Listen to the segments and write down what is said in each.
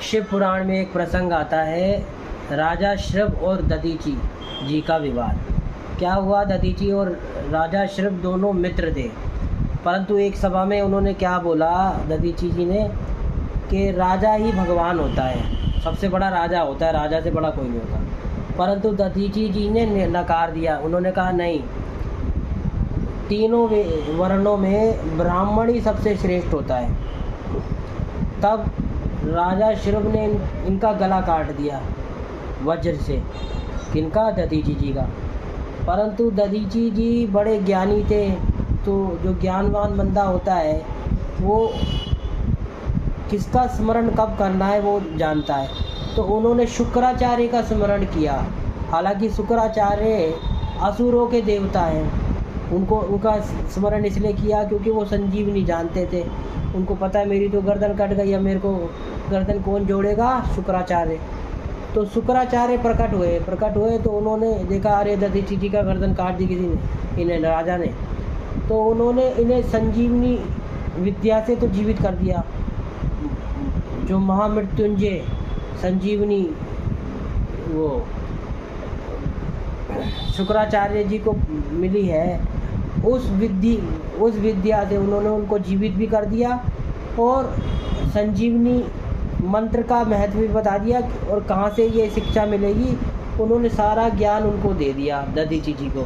शिव पुराण में एक प्रसंग आता है, राजा श्रभ और दधीची जी का विवाद। क्या हुआ, दधीची और राजा श्रभ दोनों मित्र थे, परंतु एक सभा में उन्होंने क्या बोला दधीची जी ने कि राजा ही भगवान होता है, सबसे बड़ा राजा होता है, राजा से बड़ा कोई नहीं होता। परंतु दधीची जी ने नकार दिया। उन्होंने कहा नहीं, तीनों वर्णों में ब्राह्मण ही सबसे श्रेष्ठ होता है। तब राजा श्रभ ने इनका गला काट दिया वज्र से। किनका? दधीची जी का। परंतु दधीची जी बड़े ज्ञानी थे, तो जो ज्ञानवान बंदा होता है वो किसका स्मरण कब करना है वो जानता है। तो उन्होंने शुक्राचार्य का स्मरण किया। हालांकि शुक्राचार्य असुरों के देवता हैं, उनका स्मरण इसलिए किया क्योंकि वो संजीवनी जानते थे। उनको पता है मेरी तो गर्दन कट गई, अब मेरे को गर्दन कौन जोड़ेगा? शुक्राचार्य। तो शुक्राचार्य प्रकट हुए तो उन्होंने देखा, अरे दधीची जी का गर्दन काट दी किसी ने, इन्हें राजा ने। तो उन्होंने इन्हें संजीवनी विद्या से तो जीवित कर दिया। जो महामृत्युंजय संजीवनी वो शुक्राचार्य जी को मिली है, उस विद्या से उन्होंने उनको जीवित भी कर दिया और संजीवनी मंत्र का महत्व भी बता दिया और कहाँ से ये शिक्षा मिलेगी। उन्होंने सारा ज्ञान उनको दे दिया दधीची जी को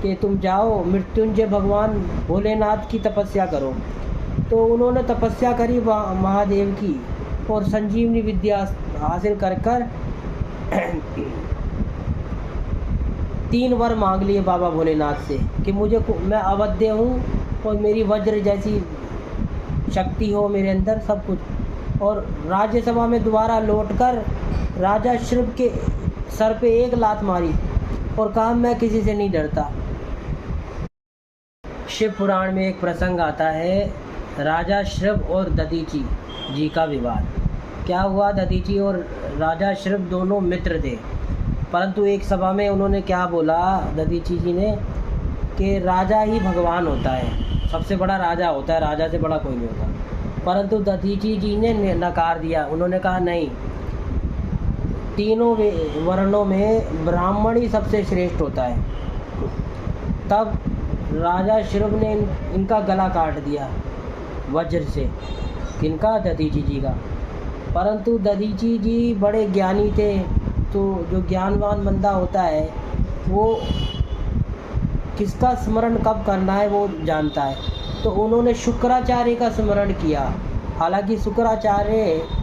कि तुम जाओ मृत्युंजय भगवान भोलेनाथ की तपस्या करो। तो उन्होंने तपस्या करी महादेव की और संजीवनी विद्या हासिल कर 3 वर मांग लिए बाबा भोलेनाथ से कि मैं अवध्य हूँ और मेरी वज्र जैसी शक्ति हो मेरे अंदर सब कुछ। और राज्यसभा में दोबारा लौटकर राजा श्रभ के सर पे एक लात मारी और कहा मैं किसी से नहीं डरता। शिव पुराण में एक प्रसंग आता है, राजा श्रभ और दधीची जी का विवाद। क्या हुआ, दधीची और राजा श्रभ दोनों मित्र थे, परंतु एक सभा में उन्होंने क्या बोला दधीची जी ने कि राजा ही भगवान होता है, सबसे बड़ा राजा होता है, राजा से बड़ा कोई नहीं होता। परंतु दधीची जी ने नकार दिया। उन्होंने कहा नहीं, तीनों वर्णों में ब्राह्मण ही सबसे श्रेष्ठ होता है। तब राजा श्रभ ने इनका गला काट दिया वज्र से। किनका? दधीची जी का। परंतु दधीची जी बड़े ज्ञानी थे, तो जो ज्ञानवान बंदा होता है वो किसका स्मरण कब करना है वो जानता है। तो उन्होंने शुक्राचार्य का स्मरण किया। हालांकि शुक्राचार्य